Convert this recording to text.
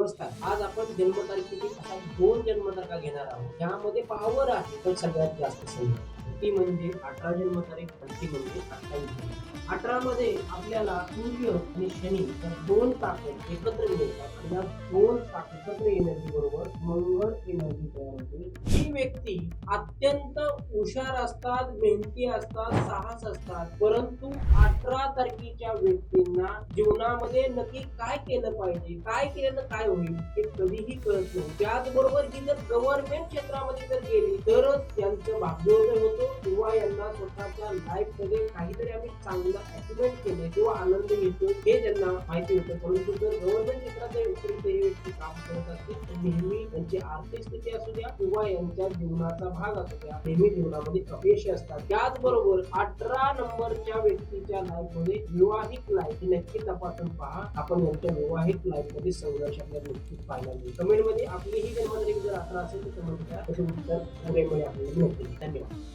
नमस्कार. आज आपण जन्मतारखेची अशा 2 जन्मतारखा घेणार आहोत. यामध्ये पॉवर आहे पण सगळ्यात जास्त संख्या. ती म्हणजे 18 जन्मतारीख आणि ती म्हणजे 28. 18 मध्ये आपल्याला सूर्य आणि शनी या 2 ताकद एकत्र मिळतात आणि या 2 ताकद एनर्जी बरोबर मंगळ एनर्जी तयार होते. ही व्यक्ती अत्यंत हुशार असतात, मेहनती असतात, साहस असतात, परंतु 18 तारखेच्या व्यक्तींना जीवनामध्ये नक्की काय केलं पाहिजे, काय केलं तर काय होईल हे कधीही कळत नाही. त्याचबरोबर ही जर गव्हर्नमेंट क्षेत्रामध्ये जर गेली तरच त्यांचं भाग्योदय होतो किंवा यांना स्वतःच्या लाईफ मध्ये काहीतरी आम्ही चांगलं अचिव्हमेंट केलं किंवा आनंद घेतो हे त्यांना माहिती होतं. परंतु जर गव्हर्नमेंट क्षेत्राच्या व्यतिरिक्त हे व्यक्ती काम करत असतील तर नेहमी त्यांची आर्थिक स्थिती असू द्या किंवा यांच्या जीवनाचा भाग असू द्या नेहमी जीवनामध्ये अपयशी असतात. त्याचबरोबर 18 नंबरच्या व्यक्तीच्या लाईफ मध्ये विवाहिक लाईफ नक्की तपासून पहा. आपण यांच्या विवाहिक लाईफ मध्ये संघर्ष आपल्याला नक्कीच पाहायला मिळेल. कमेंट मध्ये आपली ही जन्मतारीख जर 18 असेल तर कमेंट करा. त्याचे उत्तर पुढे आपल्याला मिळतील. धन्यवाद.